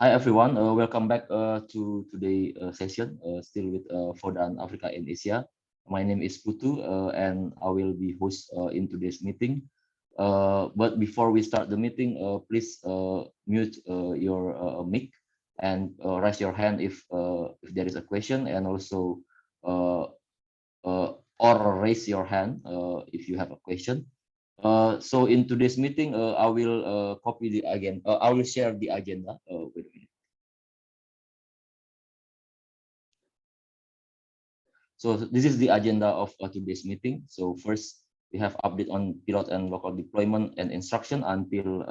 Hi everyone, welcome back to today's session, still with VODAN Africa and Asia. My name is Putu and I will be host in today's meeting. But before we start the meeting, please mute your mic and raise your hand if there is a question, and also or raise your hand if you have a question. So in today's meeting, I will copy the agenda. I will share the agenda. Wait a minute. So this is the agenda of today's meeting. So first, we have update on pilot and local deployment and instruction until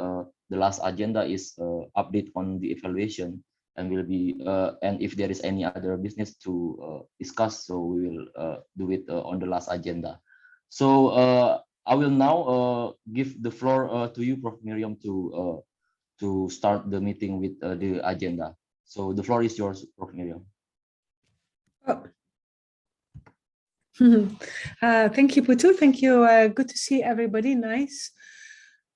the last agenda is update on the evaluation, and will be and if there is any other business to discuss, so we will do it on the last agenda. So I will now give the floor to you, Prof. Miriam, to start the meeting with the agenda. So the floor is yours, Prof. Miriam. Oh. Thank you, Putu. Thank you. Good to see everybody. Nice.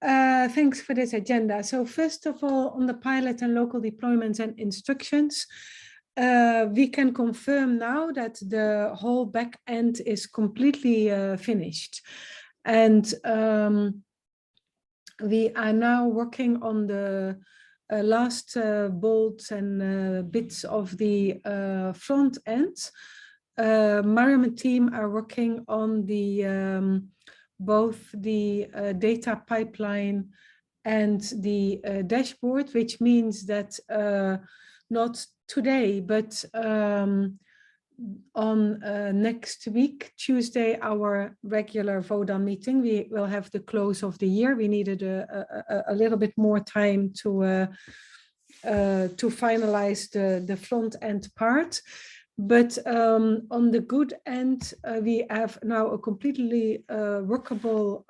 Thanks for this agenda. So first of all, on the pilot and local deployments and instructions, we can confirm now that the whole back end is completely finished. And we are now working on the last bolts and bits of the front end. Mariam and team are working on the both the data pipeline and the dashboard, which means that not today, but on next week, Tuesday, our regular VODAN meeting, we will have the close of the year. We needed a little bit more time to finalize the front end part. But on the good end, we have now a completely workable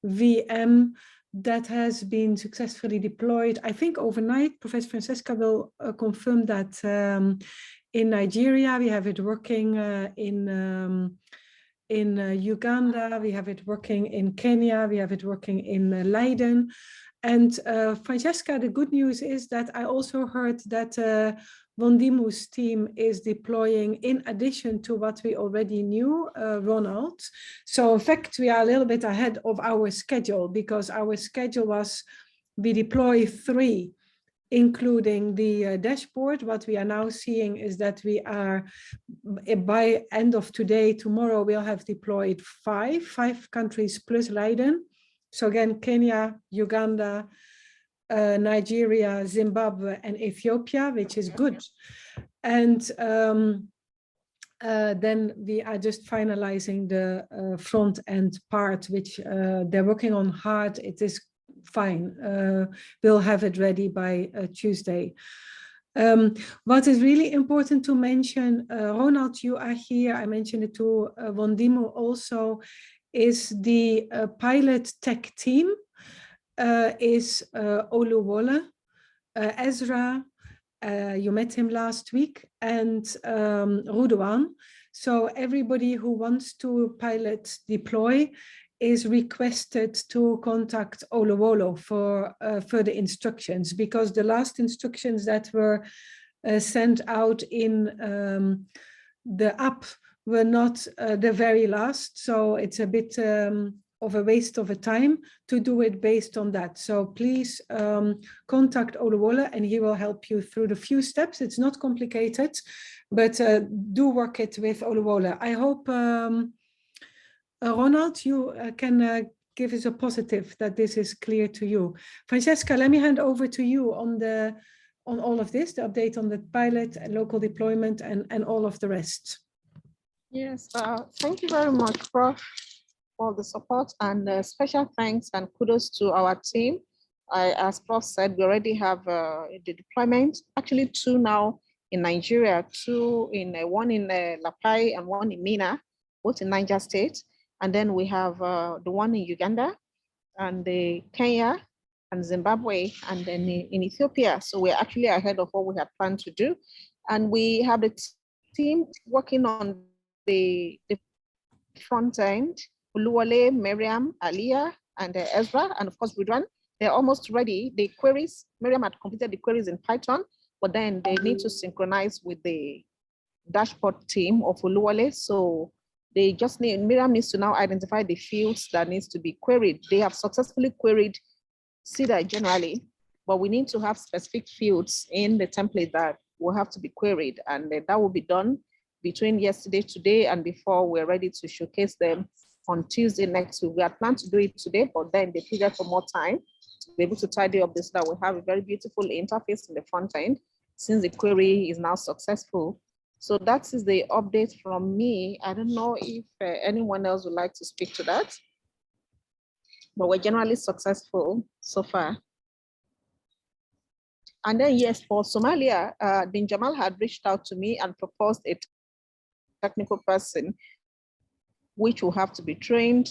VM that has been successfully deployed. I think overnight, Professor Francesca will confirm that in Nigeria, we have it working in Uganda, we have it working in Kenya, we have it working in Leiden. And Francesca, the good news is that I also heard that Vondimu's team is deploying, in addition to what we already knew, Ronald. So in fact, we are a little bit ahead of our schedule, because our schedule was we deploy 3, including the dashboard. What we are now seeing is that we are, by end of today, tomorrow, we'll have deployed 5 countries plus Leiden. So again, Kenya, Uganda, Nigeria, Zimbabwe, and Ethiopia, which is good. And then we are just finalizing the front end part, which they're working on hard. It is fine. We'll have it ready by Tuesday. What is really important to mention, Ronald, you are here. I mentioned it to Vondimu also, is the pilot tech team. Is Oluwola, Ezra, you met him last week, and Rudwan. So everybody who wants to pilot deploy is requested to contact Oluwolo for further instructions, because the last instructions that were sent out in the app were not the very last. So it's a bit of a waste of a time to do it based on that. So please contact Oluwola and he will help you through the few steps. It's not complicated, but do work it with Oluwola. I hope, Ronald, you can give us a positive that this is clear to you. Francesca, let me hand over to you on all of this, the update on the pilot and local deployment and all of the rest. Yes, thank you very much, Prof, for the support, and special thanks and kudos to our team. As Prof said, we already have the deployment, actually 2 now in Nigeria, 2 in one in Lapai and 1 in Mina, both in Niger State. And then we have the one in Uganda and the Kenya and Zimbabwe, and then in Ethiopia. So we're actually ahead of what we had planned to do. And we have the team working on the front end, Oluwole, Miriam, Aliyah, and Ezra, and of course Rudwan. they're almost ready. The queries, Miriam had completed the queries in Python, but then they need to synchronize with the dashboard team of Oluwale. So they just need, Miriam needs to now identify the fields that needs to be queried. They have successfully queried CEDA generally, but we need to have specific fields in the template that will have to be queried. And that will be done between yesterday, today, and before we're ready to showcase them on Tuesday next week. We had planned to do it today, but then they pleaded for more time to be able to tidy up this, so that we have a very beautiful interface in the front end, since the query is now successful. So that is the update from me. I don't know if anyone else would like to speak to that, but we're generally successful so far. And then yes, for Somalia, Din Jamal had reached out to me and proposed a technical person, which will have to be trained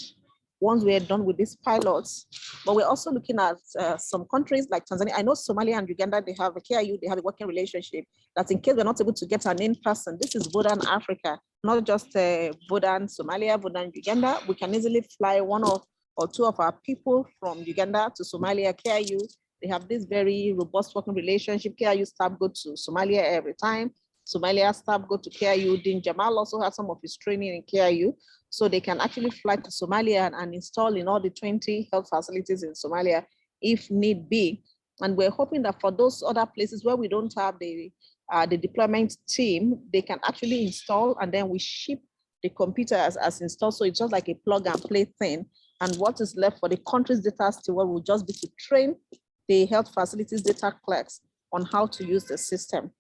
once we are done with these pilots. But we're also looking at some countries like Tanzania. I know Somalia and Uganda, they have a KIU, they have a working relationship. That in case we're not able to get an in-person, this is VODAN Africa, not just VODAN Somalia, VODAN Uganda. We can easily fly one or two of our people from Uganda to Somalia, KIU. They have this very robust working relationship. KIU staff go to Somalia every time. Somalia staff go to KIU. Din Jamal also has some of his training in KIU. So they can actually fly to Somalia and install in all the 20 health facilities in Somalia if need be. And we're hoping that for those other places where we don't have the deployment team, they can actually install, and then we ship the computers as installed. So it's just like a plug and play thing. And what is left for the country's data steward will just be to train the health facilities data clerks on how to use the system.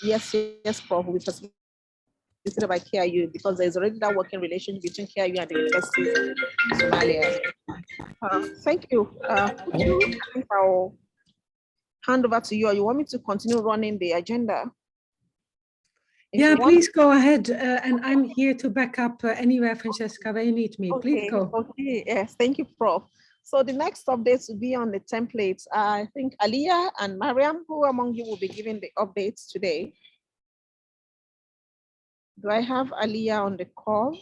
Yes, Prof. We facilitated by KIU, because there's already that working relationship between KIU and the universities in Somalia. Thank you. I'll hand over to you, or you want me to continue running the agenda? Yeah, please go ahead. And I'm here to back up anywhere, Francesca, where you need me. Okay, please go. Okay, yes, thank you, Prof. So the next updates will be on the templates. I think Aliyah and Mariam, who among you will be giving the updates today? Do I have Aliyah on the call?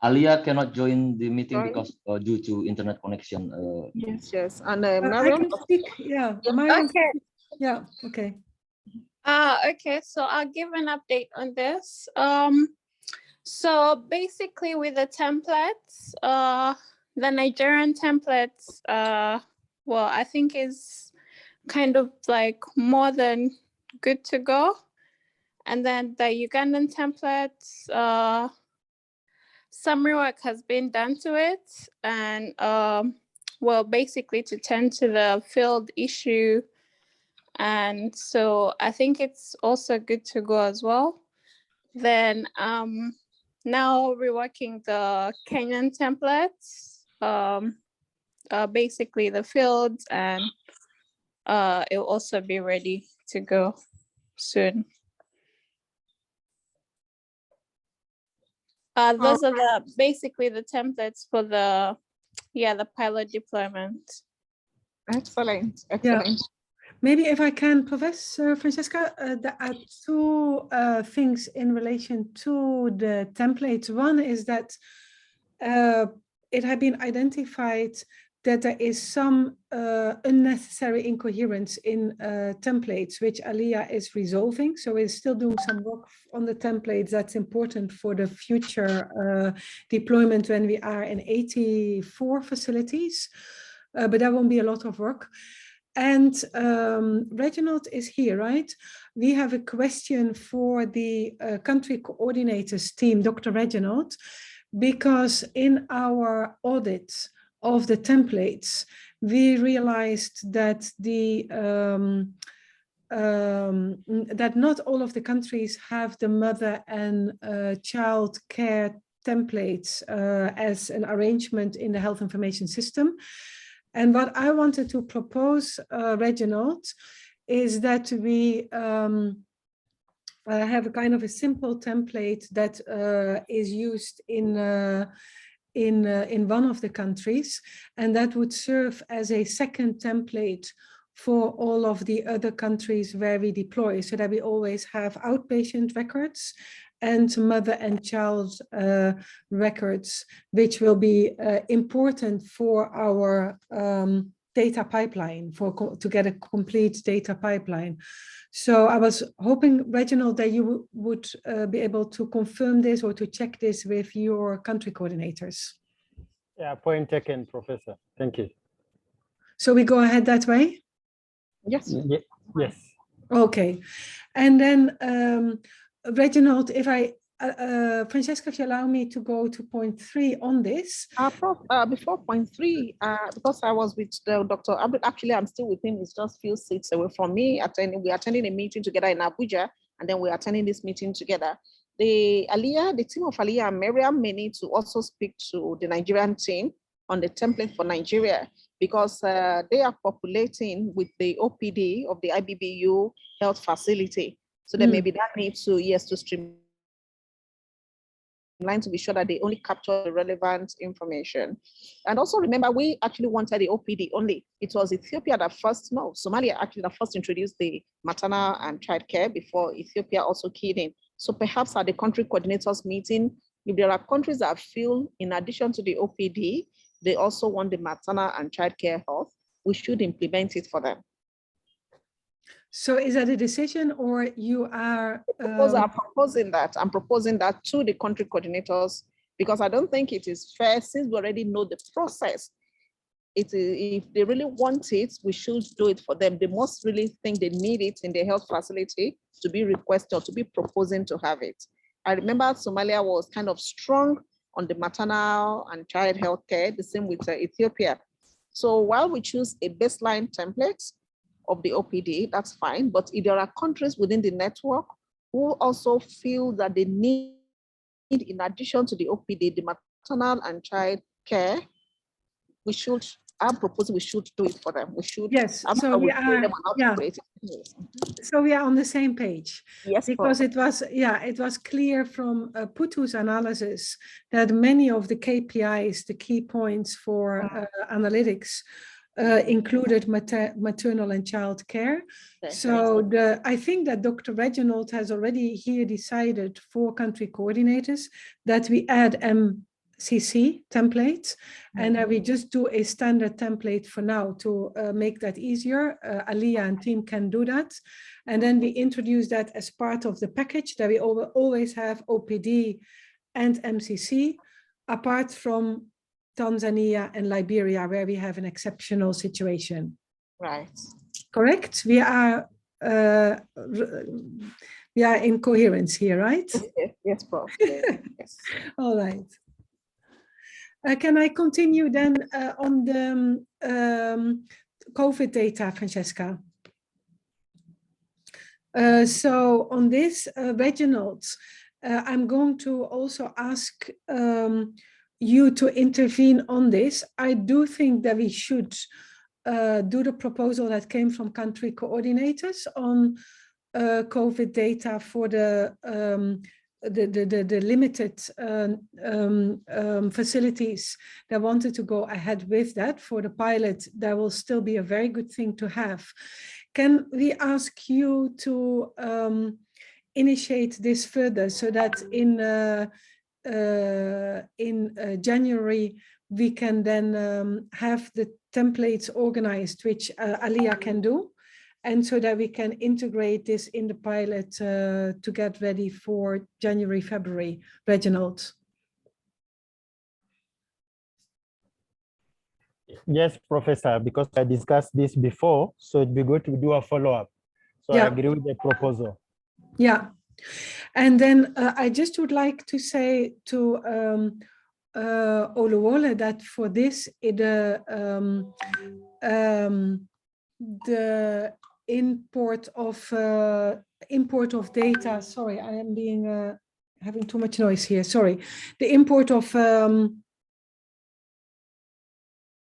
Aliyah cannot join the meeting because due to internet connection. Yes. And I Mariam? can speak, yeah. Mariam, okay. Yeah, okay. Okay, so I'll give an update on this. So basically with the templates, the Nigerian templates, well, I think is kind of like more than good to go. And then the Ugandan templates, summary work has been done to it. And well, basically to tend to the field issue. And so I think it's also good to go as well. Then now reworking the Kenyan templates, basically the fields, and it'll also be ready to go soon. Those are basically the templates for the pilot deployment. Excellent. Yeah. Maybe if I can, Professor Francesca, there are two things in relation to the templates. One is that it had been identified that there is some unnecessary incoherence in templates, which Aliyah is resolving. So we're still doing some work on the templates that's important for the future deployment when we are in 84 facilities, but that won't be a lot of work. And Reginald is here, right? We have a question for the country coordinators team, Dr. Reginald, because in our audit of the templates, we realized that that not all of the countries have the mother and child care templates as an arrangement in the health information system. And what I wanted to propose, Reginald, is that we have a kind of a simple template that is used in one of the countries, and that would serve as a second template for all of the other countries where we deploy, so that we always have outpatient records and mother and child records, which will be important for our data pipeline, to get a complete data pipeline. So I was hoping, Reginald, that you would be able to confirm this or to check this with your country coordinators. Yeah, point taken, Professor. Thank you. So we go ahead that way? Yes. Yes. Okay. And then, Reginald, if Francesca, if you allow me to go to point 3 on this. Prof, before point 3, because I was with Dr. Abdul, actually I'm still with him, it's just few seats away from me. We're attending a meeting together in Abuja, and then we're attending this meeting together. The team of Aliyah and Miriam may need to also speak to the Nigerian team on the template for Nigeria, because they are populating with the OPD of the IBBU health facility. So there may be that need to, to streamline, to be sure that they only capture the relevant information. And also remember, we actually wanted the OPD only. It was Ethiopia that first, no, Somalia actually that first introduced the maternal and child care before Ethiopia also keyed in. So perhaps at the country coordinators meeting, if there are countries that feel in addition to the OPD, they also want the maternal and child care health, we should implement it for them. So is that a decision, or you are? I'm proposing that to the country coordinators, because I don't think it is fair, since we already know the process. If they really want it, we should do it for them. They must really think they need it in their health facility to be requested or to be proposing to have it. I remember Somalia was kind of strong on the maternal and child health care, the same with Ethiopia. So while we choose a baseline template of the OPD, that's fine. But if there are countries within the network who also feel that they need, in addition to the OPD, the maternal and child care, I'm proposing we should do it for them. We should. Yes. So we are. Yeah. So we are on the same page. Yes. Because it was clear from Putu's analysis that many of the KPIs, the key points for analytics, included maternal and child care. Okay. So I think that Dr. Reginald has already here decided for country coordinators that we add MCC templates, and we just do a standard template for now to make that easier. Aliyah and team can do that. And then we introduce that as part of the package, that we always have OPD and MCC, apart from Tanzania and Liberia, where we have an exceptional situation. Right. Correct? We are in coherence here, right? Yes, Prof. Yes. All right. Can I continue then on the COVID data, Francesca? So on this, Reginald, I'm going to also ask you to intervene on this. I do think that we should do the proposal that came from country coordinators on COVID data for the limited facilities that wanted to go ahead with that. For the pilot, that will still be a very good thing to have. Can we ask you to initiate this further, so that in January we can then have the templates organized, which Aliyah can do, and so that we can integrate this in the pilot to get ready for January, February. Reginald. Yes, Professor, because I discussed this before, so it'd be good to do a follow-up. So yeah. I agree with the proposal. Yeah. And then I just would like to say to Oluwole that for this, the import of data. Sorry, I am being having too much noise here. Sorry, the import of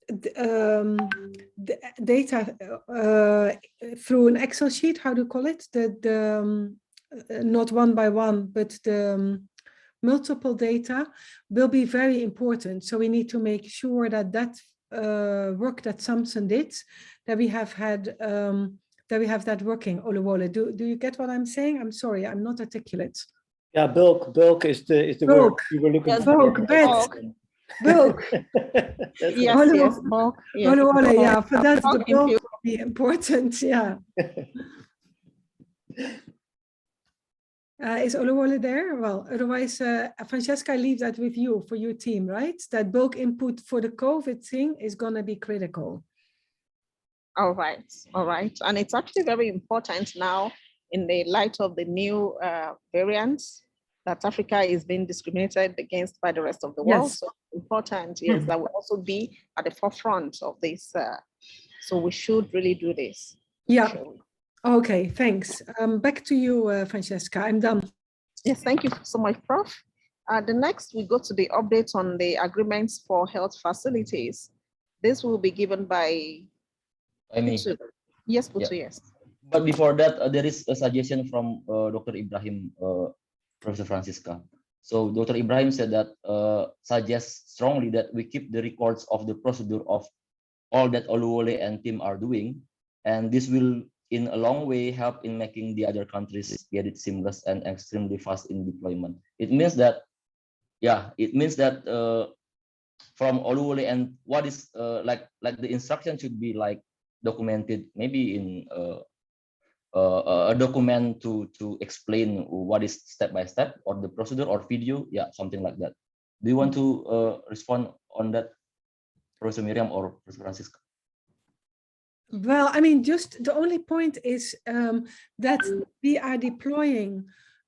the data through an Excel sheet. How do you call it? Not one by one, but the multiple data will be very important. So we need to make sure that work that Samson did, that we have had that we have that working. Oluwole, do you get what I'm saying? I'm sorry, I'm not articulate. Yeah, bulk is the word Bulk. we were looking Yes, for. bulk, bet. bulk. Bulk. That's Yes, Olo- yes, bulk. Yes, Olo, olo, bulk. yeah, for that the Bulk bulk input. will be important. Yeah. Is Oluwole there? Well, otherwise, Francesca, I leave that with you for your team, right? That bulk input for the COVID thing is going to be critical. All right, all right. And it's actually very important now in the light of the new variants that Africa is being discriminated against by the rest of the world. Yes. So important, yes, that will also be at the forefront of this. So we should really do this. Yeah. Shall we? Okay, thanks. Back to you, Francesca. I'm done. Yes, thank you so much, Prof. The next, we go to the update on the agreements for health facilities. This will be given by I mean, Putu. Yes, Putu, yes. but before that, there is a suggestion from Dr. Ibrahim, Professor Francisca. So Dr. Ibrahim said that suggests strongly that we keep the records of the procedure of all that Oluwole and team are doing, and this will in a long way help in making the other countries get it seamless and extremely fast in deployment. It means that, yeah, it means that from Oluwole and what is like the instruction should be like documented maybe in a document to explain what is step by step or the procedure or video, yeah, something like that. Do you want to respond on that, Professor Miriam or Professor Francisca? Well, I mean, just the only point is that we are deploying.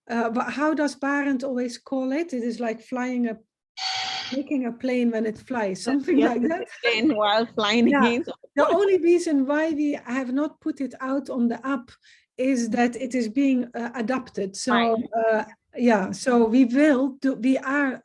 But how does Barend always call it? It is like flying a, making a plane when it flies, something Yes, like that. plane while flying Yeah. in. The only reason why we have not put it out on the app is that it is being adapted. So yeah, so we will do, we are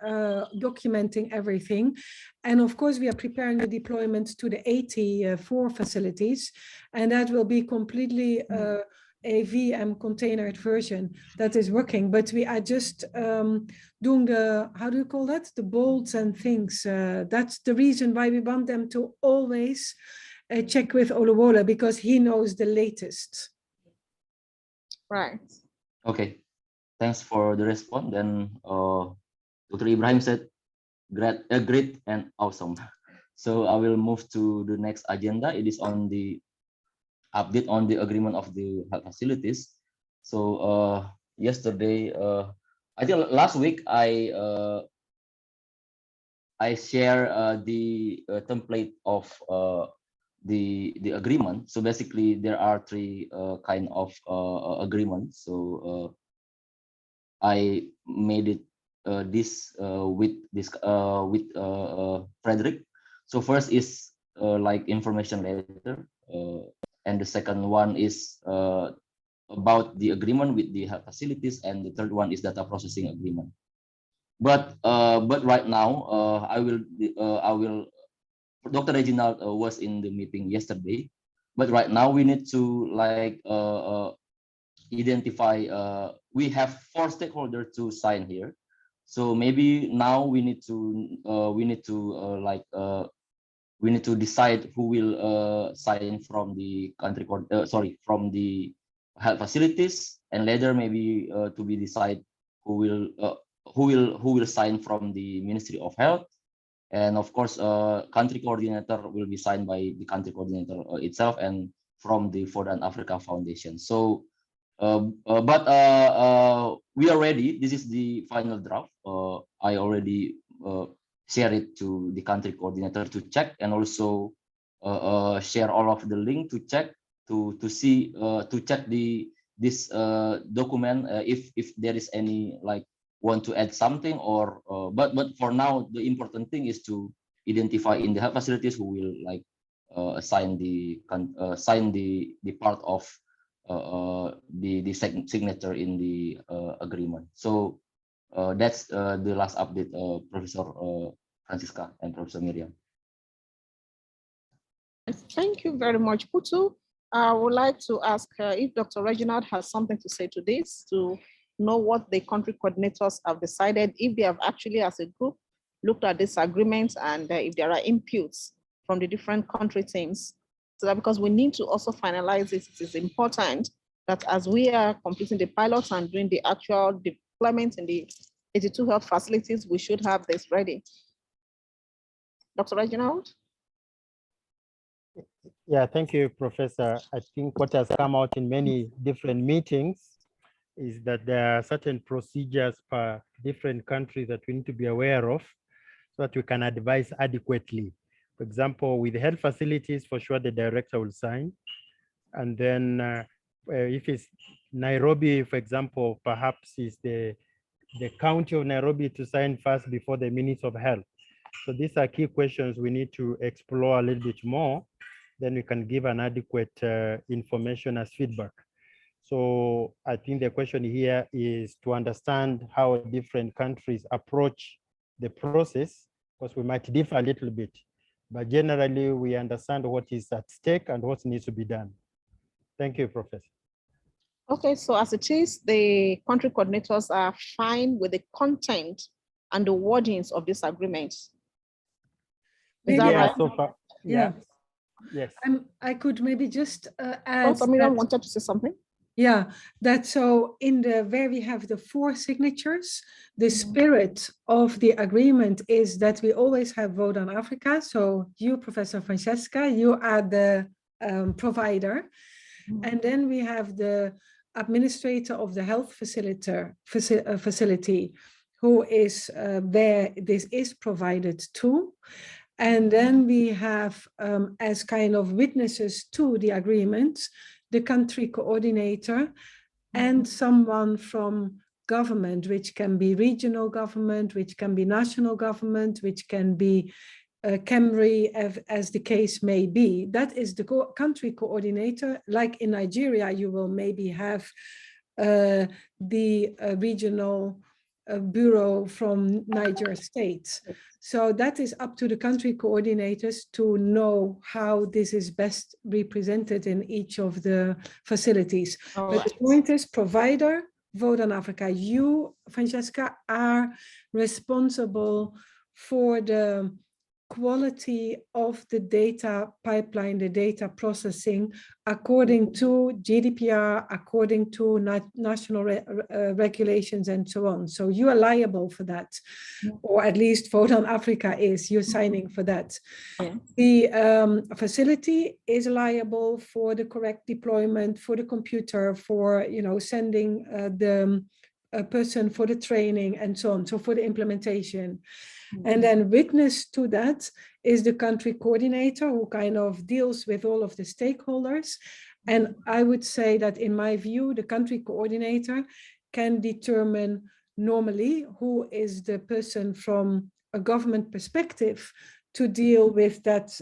documenting everything. And of course, we are preparing the deployment to the 84 facilities. And that will be completely a VM containered version that is working. But we are just doing the, how do you call that? The bolts and things. That's the reason why we want them to always check with Oluwole, because he knows the latest. Right. Okay, thanks for the response. Then Dr. Ibrahim said, great and awesome. So I will move to the next agenda. It is on the update on the agreement of the health facilities. So yesterday, I think last week, I share the template of the agreement. So basically, there are three kind of agreements. So I made it with Frederick. So first is like information letter, and the second one is about the agreement with the health facilities, and the third one is data processing agreement. But right now, I will. Dr. Reginald was in the meeting yesterday, but right now we need to like identify. We have 4 stakeholders to sign here, so maybe now we need to decide who will sign from the country from the health facilities, and later maybe to be decide who will sign from the Ministry of Health. And of course, country coordinator will be signed by the country coordinator itself and from the VODAN Africa Foundation. So, but we are ready. This is the final draft. I already share it to the country coordinator to check, and also share all of the link to check to see to check this document if there is any like want to add something or but for now the important thing is to identify in the health facilities who will like sign the part of the signature in the agreement. So that's the last update, Professor Francisca and Professor Miriam. Thank you very much, Putu. I would like to ask if Dr. Reginald has something to say to this, to know what the country coordinators have decided, if they have actually as a group looked at this agreement, and if there are inputs from the different country teams. So that, because we need to also finalize this, it is important that as we are completing the pilot and doing the actual deployment in the 82 health facilities, we should have this ready. Dr. Reginald? Yeah, thank you, Professor. I think what has come out in many different meetings is that there are certain procedures per different countries that we need to be aware of so that we can advise adequately. For example, with health facilities, for sure, the director will sign. And then if it's Nairobi, for example, perhaps it's the county of Nairobi to sign first before the Minister of Health. So these are key questions we need to explore a little bit more. Then we can give an adequate information as feedback. So I think the question here is to understand how different countries approach the process, because we might differ a little bit, but generally we understand what is at stake and what needs to be done. Thank you, Professor. Okay, so as it is, the country coordinators are fine with the content and the wordings of this agreement. Is that Maybe right? So far, Yeah. Yes. I could maybe just add. Also, Miriam that- wanted to say something. Yeah, that so in the where we have the 4 signatures, the spirit of the agreement is that we always have VODAN Africa. So you, Professor Francesca, you are the provider. And then we have the administrator of the health facility who is where this is provided to. And then we have as kind of witnesses to the agreement, the country coordinator and someone from government, which can be regional government, which can be national government, which can be Camry, as the case may be. That is the country coordinator. Like in Nigeria, you will maybe have the regional bureau from Niger State. So that is up to the country coordinators to know how this is best represented in each of the facilities. But the point is, provider, VODAN Africa, you, Francesca, are responsible for the quality of the data pipeline, the data processing, according to GDPR, according to national regulations and so on. So you are liable for that, or at least VODAN Africa is, you're signing for that. Yeah. The facility is liable for the correct deployment, for the computer, for, you know, sending the person for the training and so on, so for the implementation. And then witness to that is the country coordinator who kind of deals with all of the stakeholders. And I would say that in my view, the country coordinator can determine normally who is the person from a government perspective to deal with that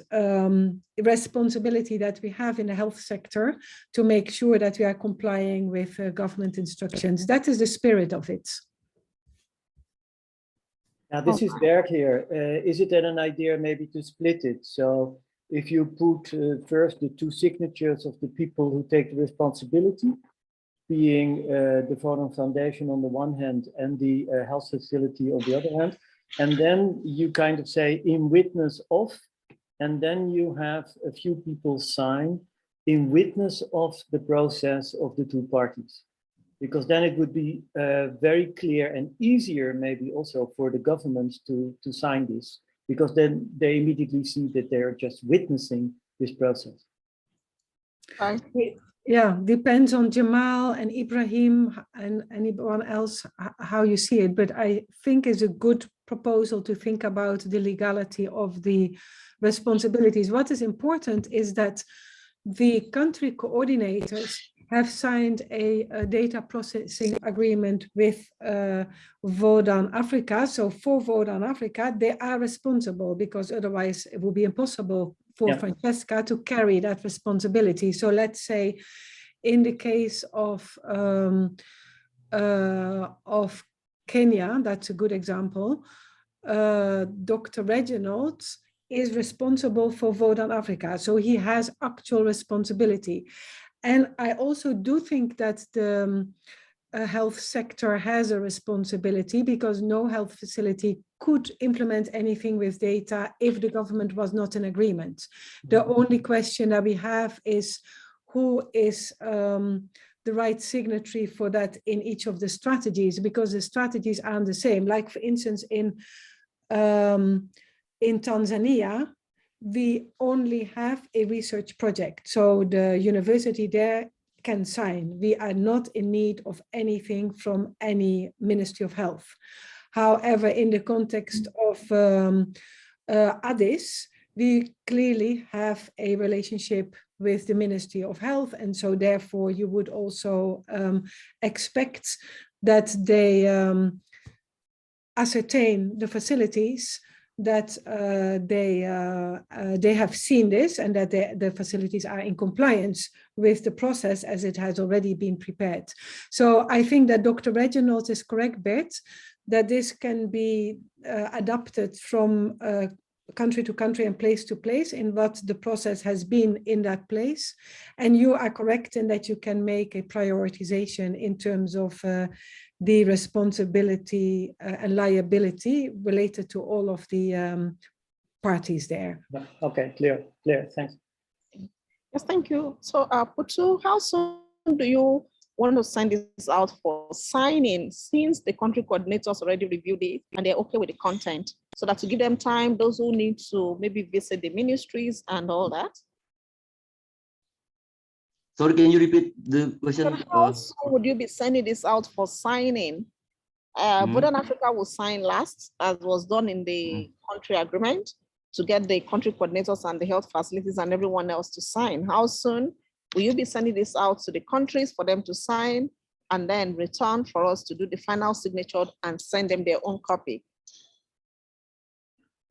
responsibility that we have in the health sector to make sure that we are complying with government instructions. That is the spirit of it. Now, this is Berg here. Is it then an idea maybe to split it? So if you put first the 2 signatures of the people who take the responsibility, being the VODAN Foundation on the one hand and the health facility on the other hand, and then you kind of say in witness of, and then you have a few people sign in witness of the process of the 2 parties. Because then it would be very clear and easier maybe also for the governments to sign this, because then they immediately see that they're just witnessing this process. Yeah, depends on Jamal and Ibrahim and anyone else how you see it, but I think it's a good proposal to think about the legality of the responsibilities. What is important is that the country coordinators have signed a data processing agreement with VODAN Africa. So for VODAN Africa, they are responsible, because otherwise it would be impossible for Francesca to carry that responsibility. So let's say in the case of Kenya, that's a good example, Dr. Reginald is responsible for VODAN Africa. So he has actual responsibility. And I also do think that the health sector has a responsibility, because no health facility could implement anything with data if the government was not in agreement. The only question that we have is who is the right signatory for that in each of the strategies, because the strategies aren't the same. Like for instance, in Tanzania, we only have a research project. So the university there can sign. We are not in need of anything from any Ministry of Health. However, in the context of Addis, we clearly have a relationship with the Ministry of Health. And so therefore you would also expect that they ascertain the facilities, that they have seen this and that the facilities are in compliance with the process as it has already been prepared. So I think that Dr. Reginald is correct, Bert, that this can be adapted from country to country and place to place in what the process has been in that place. And you are correct in that you can make a prioritization in terms of the responsibility and liability related to all of the parties there. Okay, clear, thanks. Yes, thank you. So Putu, how soon do you want to send this out for signing, since the country coordinators already reviewed it and they're okay with the content, so that to give them time, those who need to maybe visit the ministries and all that? Sorry, can you repeat the question? How soon would you be sending this out for signing? VODAN Africa will sign last, as was done in the country agreement, to get the country coordinators and the health facilities and everyone else to sign. How soon will you be sending this out to the countries for them to sign and then return for us to do the final signature and send them their own copy?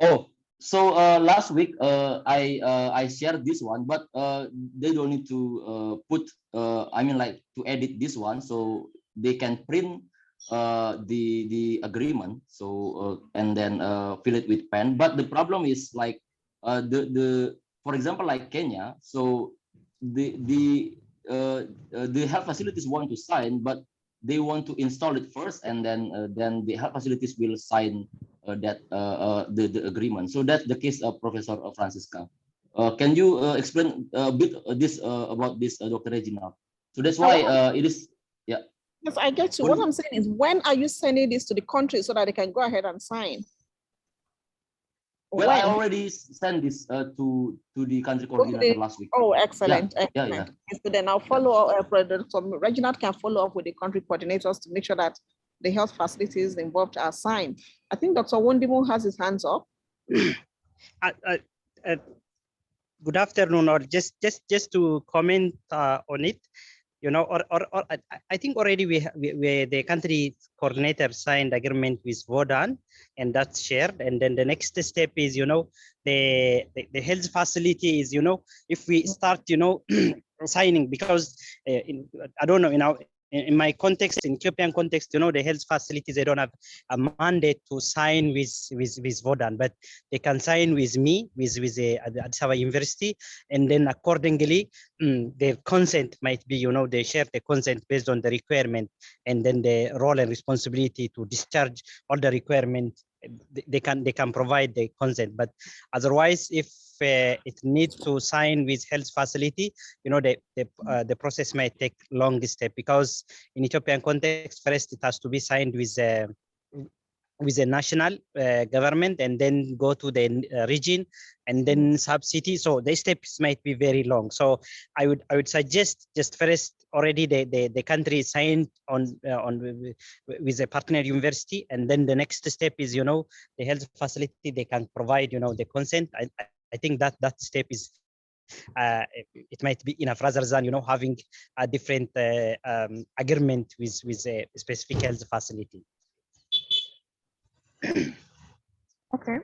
Oh, so last week I shared this one, but they don't need to put I mean like to edit this one, so they can print the agreement, so and then fill it with pen. But the problem is like the for example like Kenya, so the health facilities want to sign, but they want to install it first, and then the health facilities will sign the agreement. So that's the case of Professor Francisca. Can you explain a bit this about this, Dr. Reginald? So that's why it is, yeah. Yes, I get you. What I'm saying is, when are you sending this to the country so that they can go ahead and sign? Well, I already sent this to the country coordinator last week. Oh, excellent. Yeah, excellent. Yeah. So then I'll follow up, Reginald can follow up with the country coordinators to make sure that the health facilities involved are signed. I think Dr. Wondimu has his hands up. Good afternoon, or just to comment on it. You know, or I think already we the country coordinator signed agreement with VODAN, and that's shared. And then the next step is, you know, the health facility is, you know, if we start, you know, signing, because I don't know, you know, in my context, in Ethiopian context, you know, the health facilities, they don't have a mandate to sign with VODAN, but they can sign with me, with the Addis Ababa University, and then accordingly, their consent might be, you know, they share the consent based on the requirement, and then the role and responsibility to discharge all the requirement. They can provide the consent, but otherwise, if it needs to sign with health facility, you know, the process might take long step, because in Ethiopian context, first it has to be signed with a national government, and then go to the region, and then sub-city. So the steps might be very long. So I would suggest just first already the country is signed on with a partner university, and then the next step is, you know, the health facility, they can provide, you know, the consent. I think that step is it might be enough, rather than, you know, having a different agreement with a specific health facility. Okay,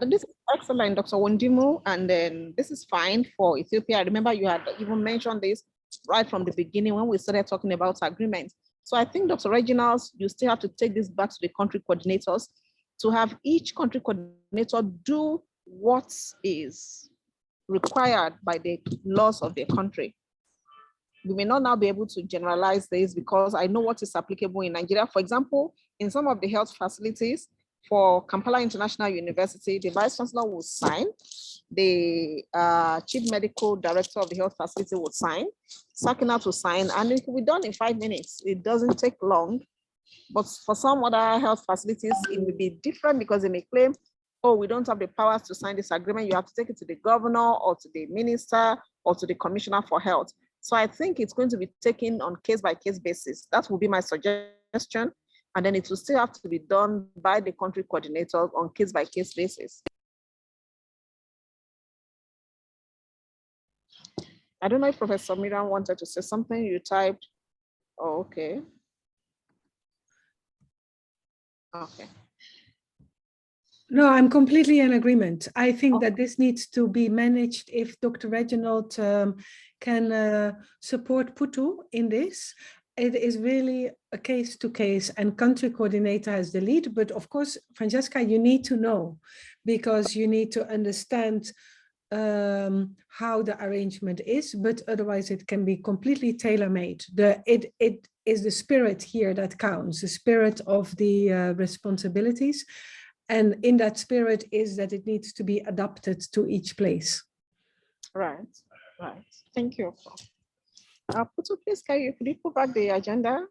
this is excellent, Dr. Wondimu, and then this is fine for Ethiopia. I remember you had even mentioned this right from the beginning when we started talking about agreements. So I think, Dr. Reginald, you still have to take this back to the country coordinators to have each country coordinator do what is required by the laws of their country. We may not now be able to generalize this, because I know what is applicable in Nigeria. For example, in some of the health facilities, For Kampala International University, the Vice Chancellor will sign, the Chief Medical Director of the health facility will sign, Sakina to sign, and it will be done in 5 minutes. It doesn't take long, but for some other health facilities, it will be different because they may claim, oh, we don't have the powers to sign this agreement. You have to take it to the governor or to the minister or to the commissioner for health. So I think it's going to be taken on case-by-case basis. That will be my suggestion. And then it will still have to be done by the country coordinator on case-by-case basis. I don't know if Professor Miriam wanted to say something. You typed, oh, okay. Okay. No, I'm completely in agreement. I think that this needs to be managed if Dr. Reginald can support Putu in this. It is really a case to case and country coordinator has the lead. But of course, Francesca, you need to know because you need to understand how the arrangement is, but otherwise it can be completely tailor-made. It is the spirit here that counts, the spirit of the responsibilities. And in that spirit is that it needs to be adapted to each place. Right, right. Thank you. Putu, please, could you put back the agenda?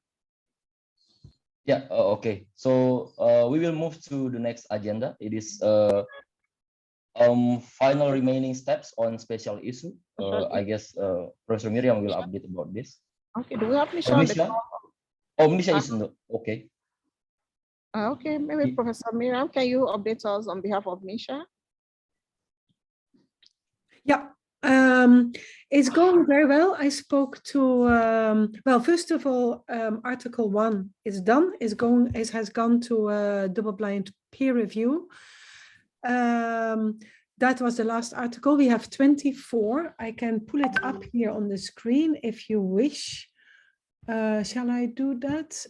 Yeah, okay. So we will move to the next agenda. It is final remaining steps on special issue. I guess Professor Miriam will update about this. Okay, do we have Misha on the call? Oh, Misha is in the, okay. Okay, maybe Professor Miriam, can you update us on behalf of Misha? Yeah, it's going very well. I spoke to, well, first of all, Article 1 is done. It has gone to double-blind peer review. That was the last article. We have 24. I can pull it up here on the screen if you wish. Shall I do that?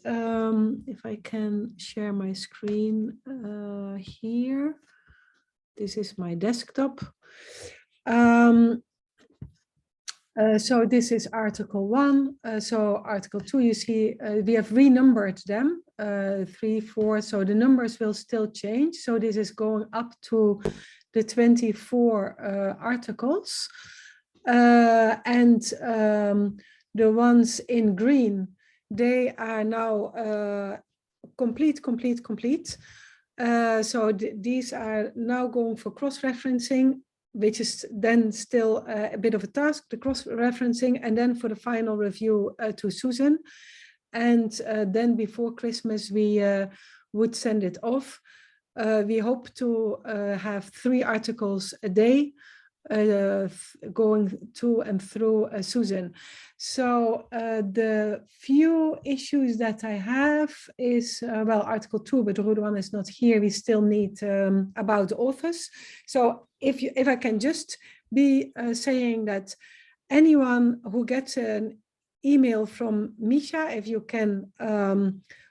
If I can share my screen here. This is my desktop. So this is Article 1. So Article 2, you see, we have renumbered them, 3, 4. So the numbers will still change. So this is going up to the 24 articles. And the ones in green, they are now complete. So these are now going for cross-referencing, which is then still a bit of a task, the cross-referencing, and then for the final review to Susan. And then before Christmas, we would send it off. We hope to have 3 articles a day going to and through Susan. So the few issues that I have is, well, Article 2, but Rudan is not here. We still need about authors. So if I can just be saying that anyone who gets an email from Misha, if you can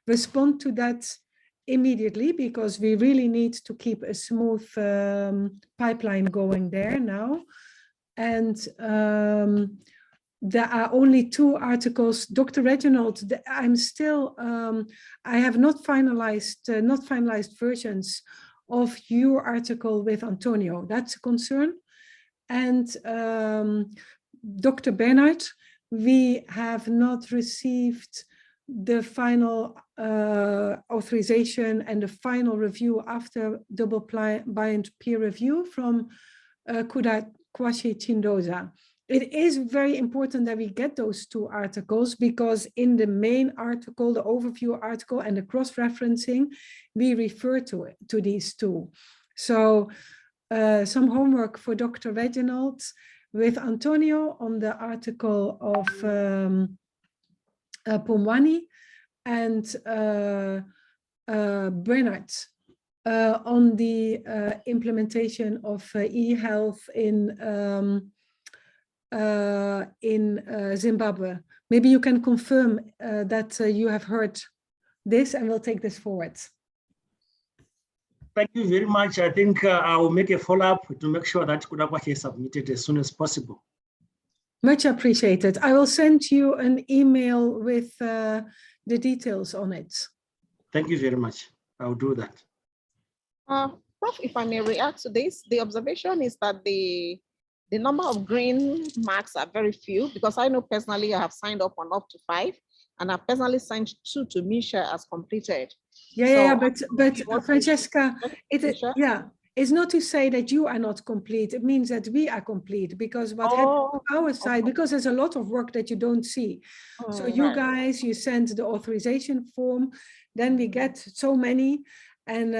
respond to that immediately, because we really need to keep a smooth pipeline going there now. And there are only 2 articles. Dr. Reginald, I'm still, I have not finalized versions of your article with Antonio. That's a concern. And Dr. Bernard, we have not received the final authorization and the final review after double-blind peer review from Kwashi Chindoza. It is very important that we get those 2 articles, because in the main article, the overview article and the cross-referencing, we refer to these 2. So some homework for Dr. Reginald with Antonio on the article of Pomwani, and Bernard on the implementation of e-health in Zimbabwe. Maybe you can confirm that you have heard this, and we'll take this forward. Thank you very much. I think I will make a follow-up to make sure that Kudakwashi is submitted as soon as possible. Much appreciated. I will send you an email with the details on it. Thank you very much. I'll do that. Prof, if I may react to this, the observation is that the number of green marks are very few, because I know personally I have signed up on up to 5, and I personally signed 2 to Misha as completed. Yeah, So, but Francesca, it's not to say that you are not complete. It means that we are complete, because what happens on our side, because there's a lot of work that you don't see. So you guys, you send the authorization form, then we get so many, and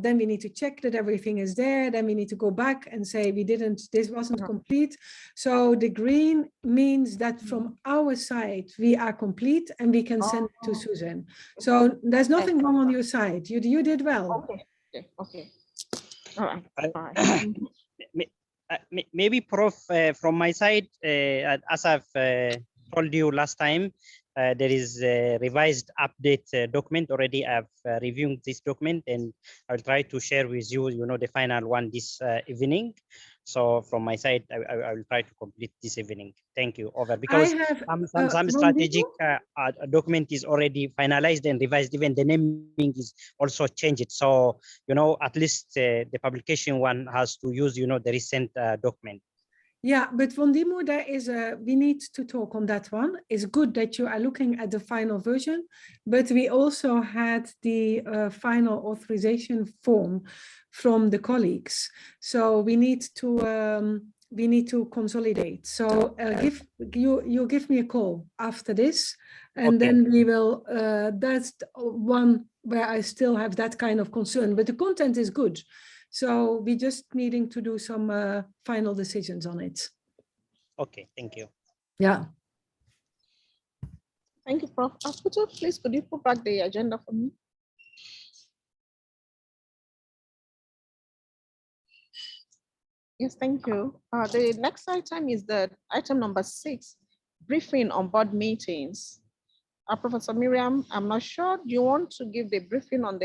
then we need to check that everything is there. Then we need to go back and say this wasn't complete. So the green means that from our side, we are complete and we can send it to Susan. So there's nothing wrong on your side. You did well. Okay. All right. Maybe, Prof, from my side, as I've told you last time, there is a revised update document already. I've reviewed this document, and I'll try to share with you, the final one this evening. So from my side, I will try to complete this evening. Thank you. Over. Because some strategic document is already finalized and revised. Even the naming is also changed. So, at least the publication one has to use, the recent document. Yeah, but Van Dimo, we need to talk on that one. It's good that you are looking at the final version, but we also had the final authorization form from the colleagues. So we need to consolidate. So you give me a call after this, and then we will. That's one where I still have that kind of concern, but the content is good. So we're just needing to do some final decisions on it. Okay, thank you. Yeah. Thank you, Prof. Akuto, please, could you put back the agenda for me? Yes, thank you. The next item is the item number 6, briefing on board meetings. Professor Miriam, I'm not sure. Do you want to give the briefing on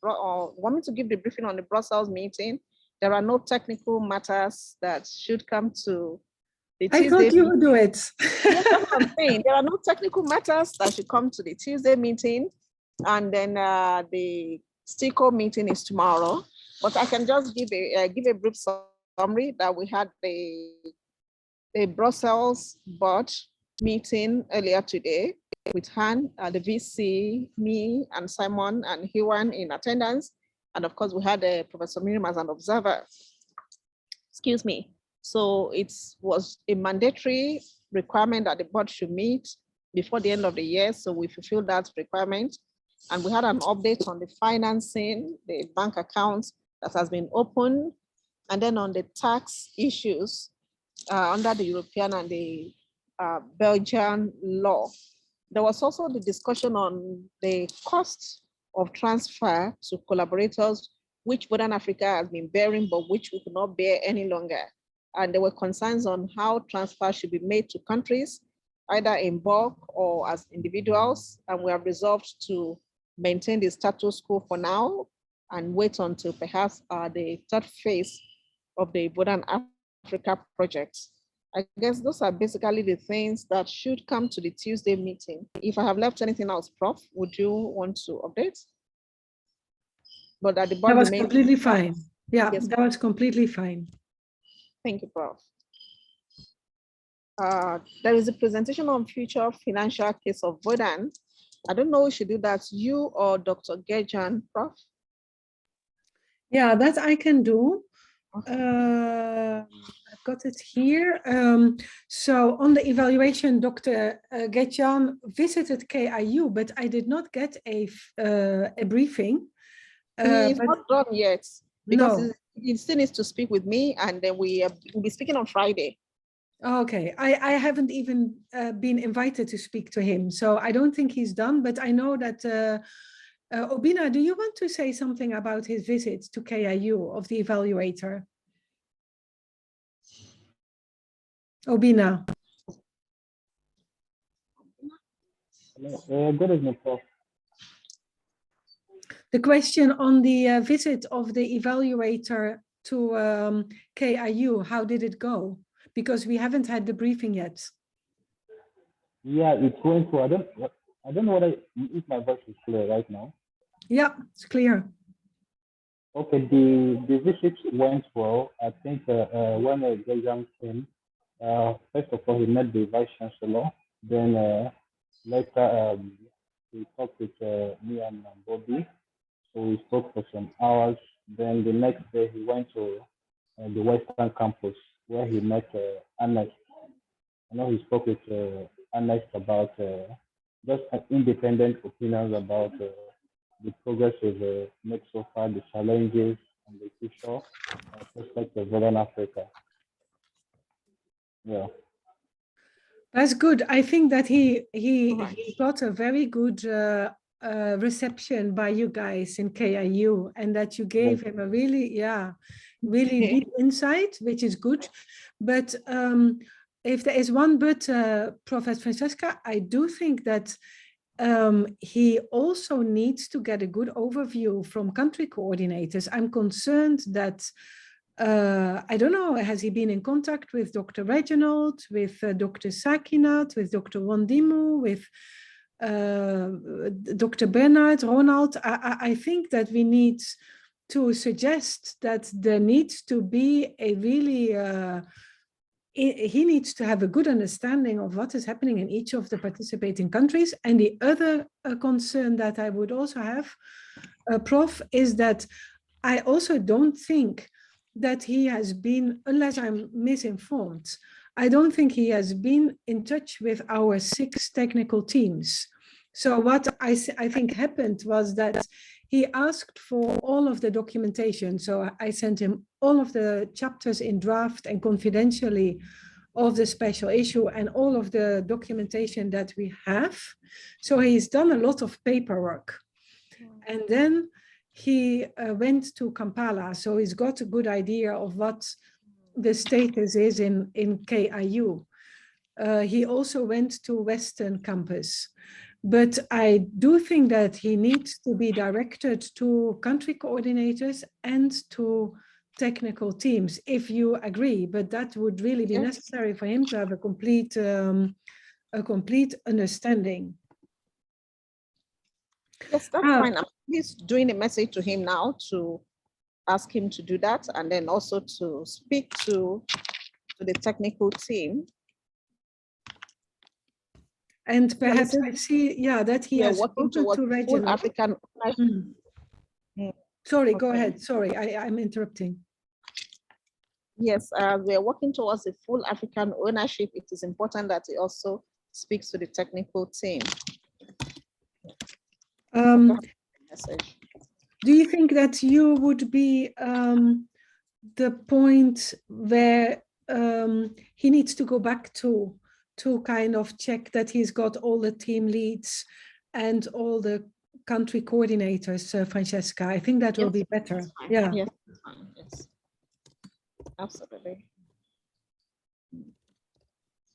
want me to give the briefing on the Brussels meeting? There are no technical matters that should come to the Tuesday. I thought you would do it. Yes, that's what I'm saying. There are no technical matters that should come to the Tuesday meeting, and then the STICO meeting is tomorrow. But I can just give a brief summary that we had the Brussels board meeting earlier today with Han, the VC, me, and Simon and Hewan in attendance. And of course, we had Professor Miriam as an observer. Excuse me. So it was a mandatory requirement that the board should meet before the end of the year. So we fulfilled that requirement. And we had an update on the financing, the bank accounts that has been opened, and then on the tax issues under the European and the Belgian law. There was also the discussion on the cost of transfer to collaborators, which VODAN Africa has been bearing, but which we could not bear any longer. And there were concerns on how transfer should be made to countries, either in bulk or as individuals. And we have resolved to maintain the status quo for now and wait until perhaps the third phase of the VODAN Africa project. I guess those are basically the things that should come to the Tuesday meeting. If I have left anything else, Prof, would you want to update? But at the bottom, that was completely fine. Yeah, yes, that was completely fine. Thank you, Prof. There is a presentation on future financial case of VODAN. I don't know if you should do that, you or Dr. Gejan, Prof. Yeah, that I can do. I've got it here. So on the evaluation, Dr. Getjan visited KIU, but I did not get a briefing. He's not done yet because no. he still needs to speak with me, and then we'll be speaking on Friday. Okay, I haven't even been invited to speak to him, so I don't think he's done, but I know that Obina, do you want to say something about his visit to KIU of the evaluator? Obina. Good evening, Prof. The question on the visit of the evaluator to KIU, how did it go? Because we haven't had the briefing yet. Yeah, it's going to. I don't know if my voice is clear right now. Yeah, it's clear. Okay, the visit went well. I think when the exam came, first of all, he met the vice chancellor. Then later, he talked with me and Bobby. So we spoke for some hours. Then the next day, he went to the Western campus where he met Ernest. I know he spoke with Ernest about just independent opinions about the progress we've made so far, the challenges, and the future prospects of Northern Africa. Yeah. That's good. I think that he Right. got a very good reception by you guys in KIU, and that you gave him a really, really deep insight, which is good. But if there is one but, Prophet Francesca, I do think that he also needs to get a good overview from country coordinators. I'm concerned that I don't know, has he been in contact with Dr. Reginald, with Dr. Sakinat, with Dr. Wandimu, with Dr. Bernard, Ronald? I think that we need to suggest that there needs to be a really, he needs to have a good understanding of what is happening in each of the participating countries. And the other concern that I would also have, Prof, is that I also don't think that he has been, unless I'm misinformed, I don't think he has been in touch with our 6 technical teams. So what I think happened was that he asked for all of the documentation. So I sent him all of the chapters in draft and confidentially of the special issue and all of the documentation that we have. So he's done a lot of paperwork. And then he went to Kampala, so he's got a good idea of what the status is in KIU. He also went to Western Campus. But I do think that he needs to be directed to country coordinators and to technical teams, if you agree. But that would really be necessary for him to have a complete understanding. Yes, that's fine. I'm please doing a message to him now to ask him to do that, and then also to speak to the technical team. And perhaps I see, that he has working spoken towards to full Reginald. African. Sorry, go ahead. Sorry, I'm interrupting. Yes, we're working towards a full African ownership. It is important that he also speaks to the technical team. Do you think that you would be the point where he needs to go back to kind of check that he's got all the team leads and all the country coordinators, Francesca? I think that will be better. Yeah. Yes, that's fine. Yes. Absolutely.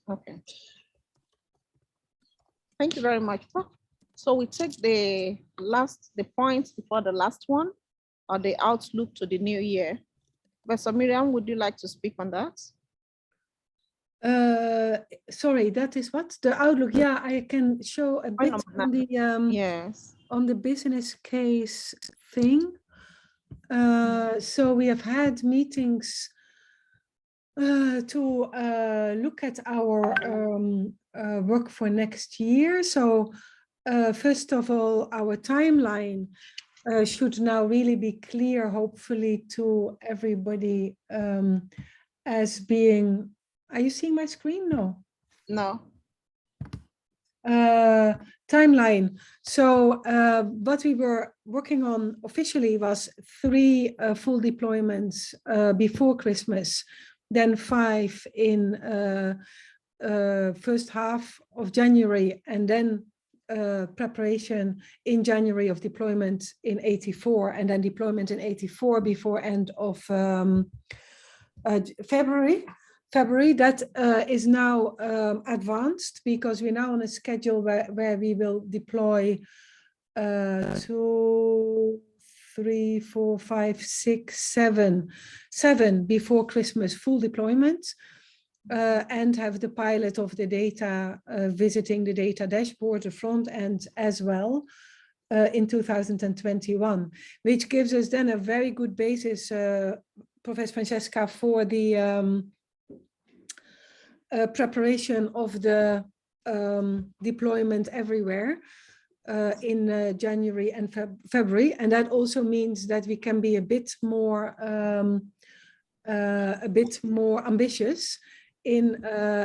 Okay. Thank you very much. So we take the points before the last one, or the outlook to the new year. Professor Miriam, would you like to speak on that? Sorry, that is what? The outlook. Yeah, I can show a bit on the on the business case thing. So we have had meetings to look at our work for next year. So first of all, our timeline should now really be clear, hopefully, to everybody as being, are you seeing my screen? No. No. Timeline. So what we were working on officially was 3 full deployments before Christmas, then 5 in first half of January, and then preparation in January of deployment in 84, and then deployment in 84 before end of February. That is now advanced, because we're now on a schedule where we will deploy 2, 3, 4, 5, 6, 7 before Christmas, full deployment, and have the pilot of the data visiting the data dashboard, the front end as well. in 2021, which gives us then a very good basis, Professor Francesca, for the preparation of the deployment everywhere in January and February. And that also means that we can be a bit more ambitious in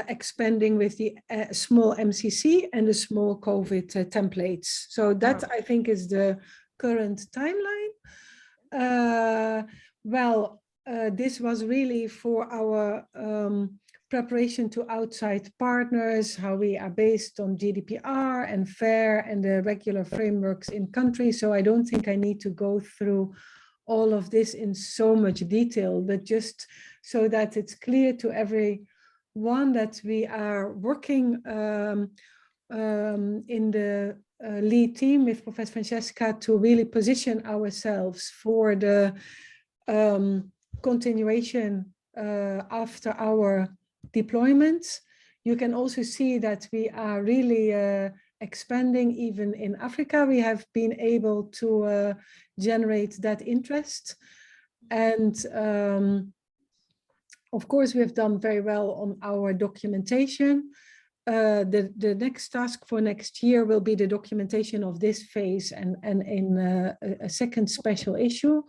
expanding with the small MCC and the small COVID templates. So that, I think, is the current timeline. This was really for our preparation to outside partners, how we are based on GDPR and FAIR and the regular frameworks in countries. So I don't think I need to go through all of this in so much detail, but just so that it's clear to everyone that we are working in the lead team with Professor Francesca to really position ourselves for the continuation after our deployments. You can also see that we are really expanding even in Africa. We have been able to generate that interest. And of course, we have done very well on our documentation. The next task for next year will be the documentation of this phase and in a second special issue.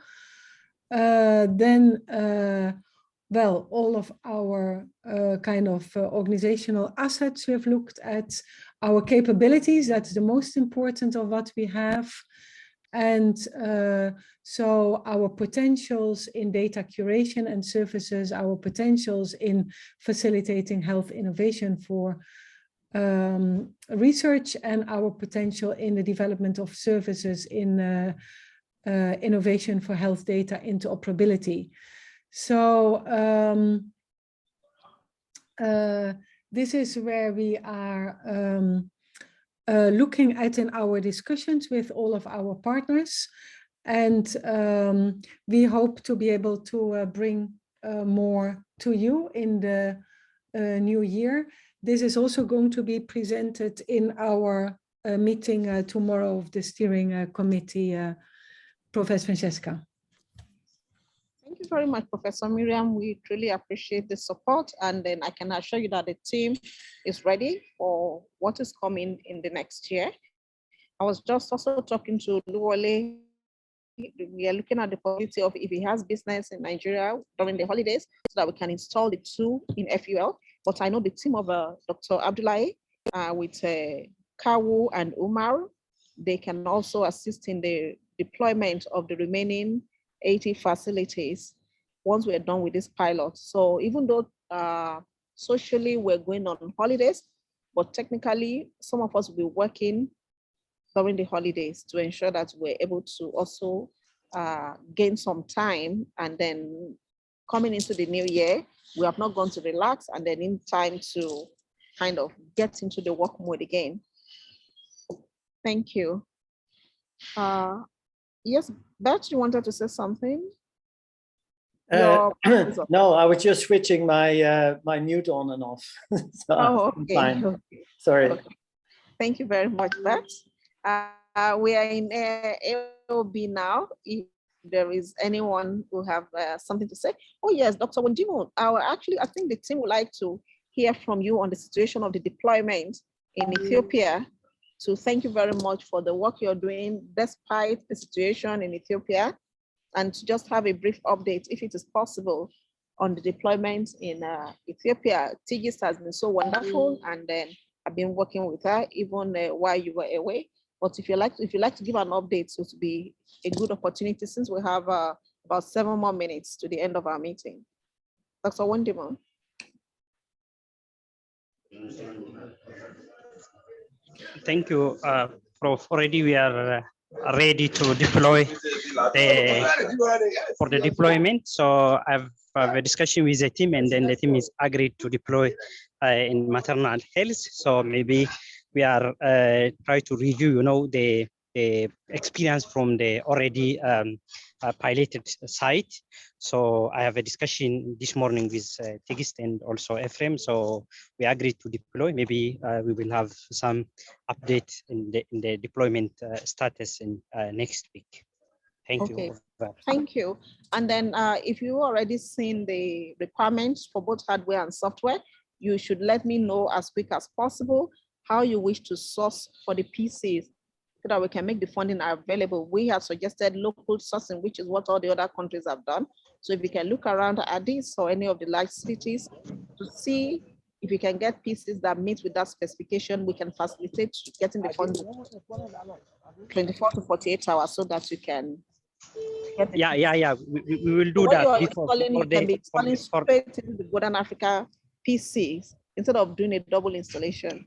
Well, all of our kind of organizational assets we have looked at, our capabilities, that's the most important of what we have. And so our potentials in data curation and services, our potentials in facilitating health innovation for research, and our potential in the development of services in innovation for health data interoperability. So this is where we are looking at in our discussions with all of our partners. And we hope to be able to bring more to you in the new year. This is also going to be presented in our meeting tomorrow of the steering committee, Professor Francesca. Thank you very much, Professor Miriam. We truly appreciate the support, and then I can assure you that the team is ready for what is coming in the next year. I was just also talking to Luwole. We are looking at the possibility of if he has business in Nigeria during the holidays, so that we can install the tool in FUL. But I know the team of Dr. Abdullahi with Kawu and Umar, they can also assist in the deployment of the remaining 80 facilities once we're done with this pilot. So even though socially we're going on holidays, but technically some of us will be working during the holidays to ensure that we're able to also gain some time, and then coming into the new year, we have not gone to relax and then in time to kind of get into the work mode again. Thank you. Yes, Beth, you wanted to say something? No, I was just switching my my mute on and off. So okay. Fine. Okay. Sorry. Okay. Thank you very much, Beth. We are in AOB now. If there is anyone who have something to say. Oh yes, Dr. Wandimo, actually, I think the team would like to hear from you on the situation of the deployment in Ethiopia. So thank you very much for the work you're doing despite the situation in Ethiopia, and to just have a brief update, if it is possible, on the deployment in Ethiopia. Tigis has been so wonderful, and then I've been working with her even while you were away. But if you like to give an update, so to be a good opportunity, since we have about 7 more minutes to the end of our meeting. Dr. Wandimo. Thank you, Prof. Already we are ready to deploy for the deployment. So I've a discussion with the team, and then the team is agreed to deploy in maternal health. So maybe we are try to review, the experience from the already piloted site. So I have a discussion this morning with Tigist and also Ephraim. So we agreed to deploy. Maybe we will have some update in the deployment status in next week. Thank Okay. you. Thank you. And then if you already seen the requirements for both hardware and software, you should let me know as quick as possible how you wish to source for the PCs so that we can make the funding available. We have suggested local sourcing, which is what all the other countries have done. So if you can look around Addis or any of the large cities to see if you can get PCs that meet with that specification, we can facilitate getting the funding 24 to 48 hours so that you can get the Yeah. We will do when that you're before installing, you can be installing for straight into the VODAN Africa PCs instead of doing a double installation.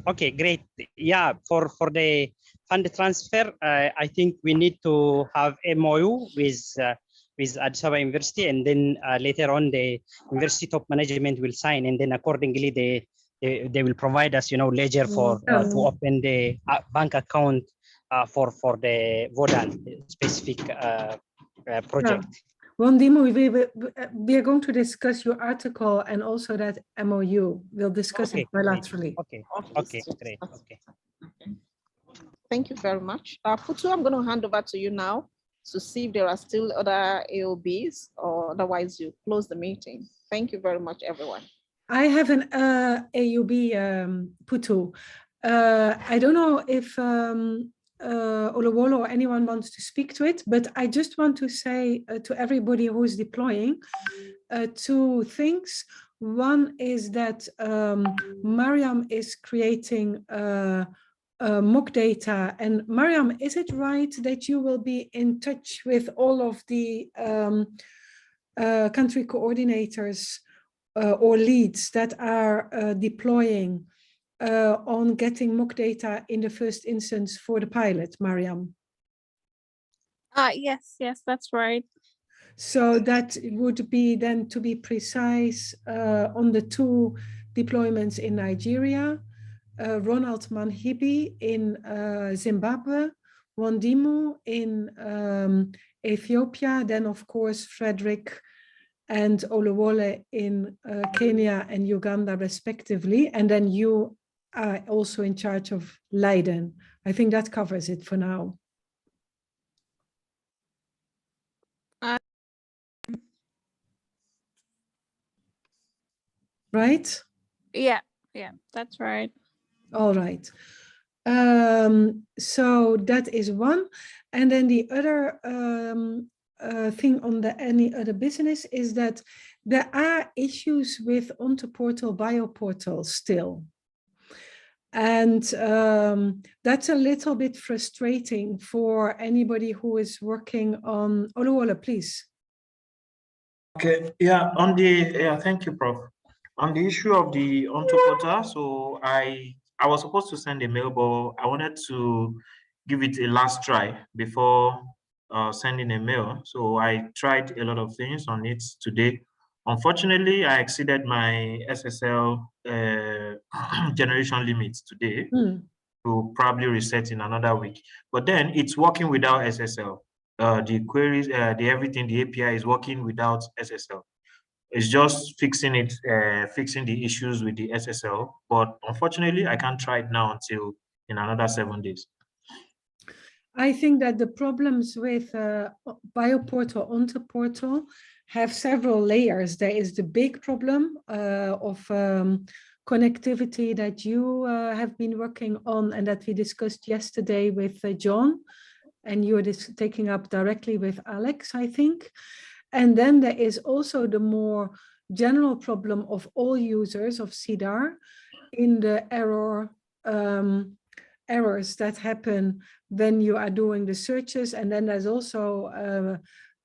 Okay, great. Yeah, for the fund transfer, I think we need to have MOU with Addis Ababa University, and then later on the university top management will sign, and then accordingly they will provide us, ledger for to open the bank account for the VODAN specific project. Wandimo, we are going to discuss your article and also that MOU. We'll discuss it bilaterally. Okay, great. Okay. Thank you very much. Putu, I'm going to hand over to you now to see if there are still other AOBs, or otherwise you close the meeting. Thank you very much, everyone. I have an AUB, Putu. I don't know if Olowolo or anyone wants to speak to it, but I just want to say to everybody who is deploying two things. One is that Mariam is creating mock data. And Mariam, is it right that you will be in touch with all of the country coordinators or leads that are deploying on getting mock data in the first instance for the pilot, Mariam? Yes, that's right. So that would be then, to be precise, on the two deployments in Nigeria, Ronald Manhibi in Zimbabwe, Wandimu in Ethiopia, then of course Frederick and Olowole in Kenya and Uganda respectively, and then you are also in charge of Leiden. I think that covers it for now. Right? Yeah, that's right. All right. So that is one. And then the other thing on the any other business is that there are issues with Ontoportal BioPortal still. And that's a little bit frustrating for anybody who is working on Oluwola, please. Okay, thank you, Prof. On the issue of the Ontoportal, so I was supposed to send a mail, but I wanted to give it a last try before sending a mail. So I tried a lot of things on it today. Unfortunately, I exceeded my SSL generation limits today. To probably reset in another week. But then it's working without SSL. The queries, the everything, the API is working without SSL. It's just fixing it, fixing the issues with the SSL. But unfortunately, I can't try it now until in another 7 days. I think that the problems with BioPortal, Ontoportal have several layers. There is the big problem of connectivity that you have been working on and that we discussed yesterday with John, and you're taking up directly with Alex, I think. And then there is also the more general problem of all users of CDAR in the errors that happen when you are doing the searches. And then there's also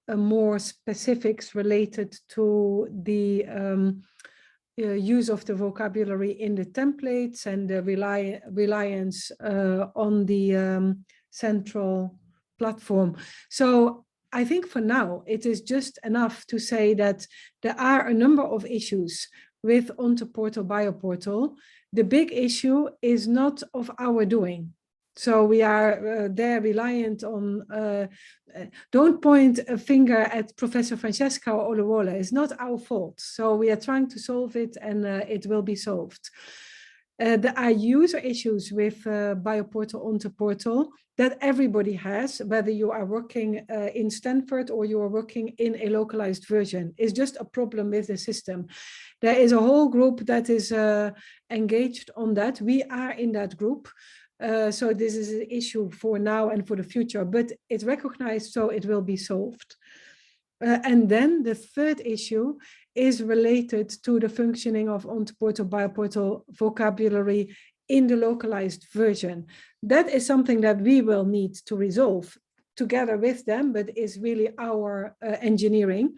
more specifics related to the use of the vocabulary in the templates and the reliance on the central platform. So I think for now, it is just enough to say that there are a number of issues with Ontoportal BioPortal. The big issue is not of our doing. So we are there reliant on, don't point a finger at Professor Francesca or Oluwola. It's not our fault. So we are trying to solve it, and it will be solved. There are user issues with BioPortal onto Portal that everybody has, whether you are working in Stanford or you are working in a localized version. It's just a problem with the system. There is a whole group that is engaged on that. We are in that group. So this is an issue for now and for the future, but it's recognized, so it will be solved. And then the third issue is related to the functioning of OntoPortal, BioPortal vocabulary in the localized version. That is something that we will need to resolve together with them, but is really our engineering.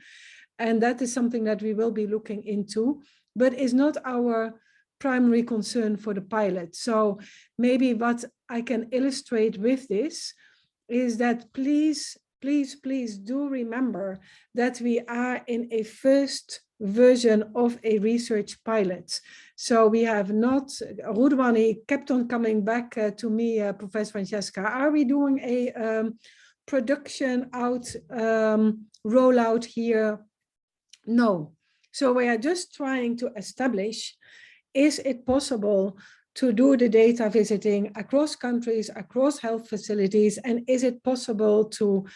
And that is something that we will be looking into, but is not our primary concern for the pilot. So maybe what I can illustrate with this is that please do remember that we are in a first version of a research pilot. So we have not, Rudwani kept on coming back to me, Professor Francesca, are we doing a production out rollout here? No. So we are just trying to establish, is it possible to do the data visiting across countries, across health facilities, and is it possible to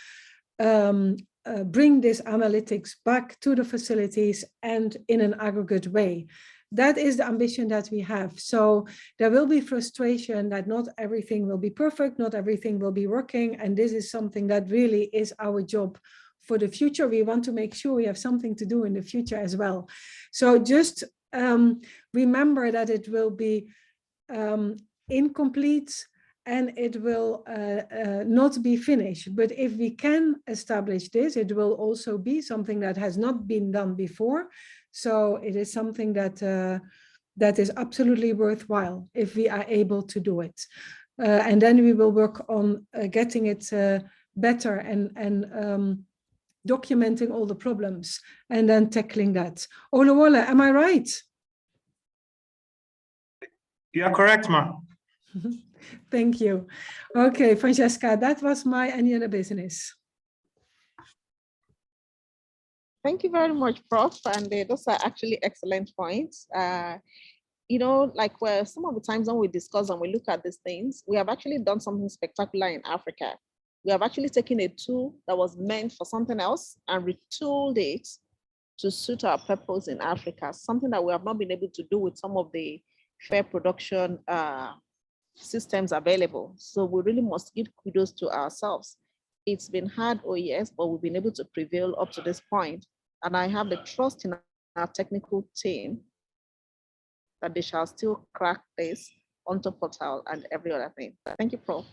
bring this analytics back to the facilities and in an aggregate way? That is the ambition that we have. So there will be frustration that not everything will be perfect, not everything will be working, and this is something that really is our job for the future. We want to make sure we have something to do in the future as well. So just remember that it will be incomplete and it will not be finished. But if we can establish this, it will also be something that has not been done before. So it is something that that is absolutely worthwhile if we are able to do it. And then we will work on getting it better and documenting all the problems and then tackling that. Oluwola, am I right? You are correct, ma. Thank you. Okay, Francesca, that was my any other business. Thank you very much, Prof. And those are actually excellent points. You know, like where some of the times when we discuss and we look at these things, we have actually done something spectacular in Africa. We have actually taken a tool that was meant for something else and retooled it to suit our purpose in Africa, something that we have not been able to do with some of the fair production systems available. So we really must give kudos to ourselves. It's been hard, oh yes, but we've been able to prevail up to this point. And I have the trust in our technical team that they shall still crack this onto portal and every other thing. Thank you, Prof.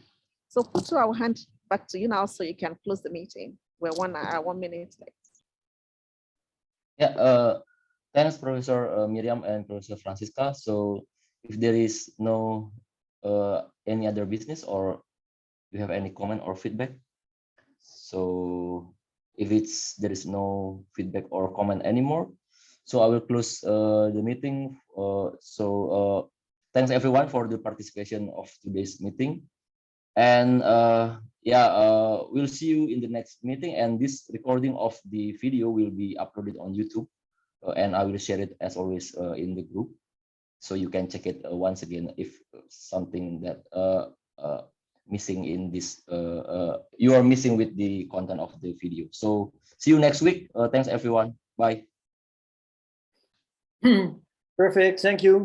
So Putu, I will hand back to you now so you can close the meeting. We're 1 minute late. Yeah, thanks, Professor Miriam and Professor Francisca. So if there is no any other business or you have any comment or feedback, so if there is no feedback or comment anymore, so I will close the meeting. Thanks everyone for the participation of today's meeting, and we'll see you in the next meeting. And this recording of the video will be uploaded on YouTube, and I will share it as always in the group, so you can check it once again if something that missing in this you are missing with the content of the video. So see you next week. Thanks everyone. Bye. Perfect. Thank you.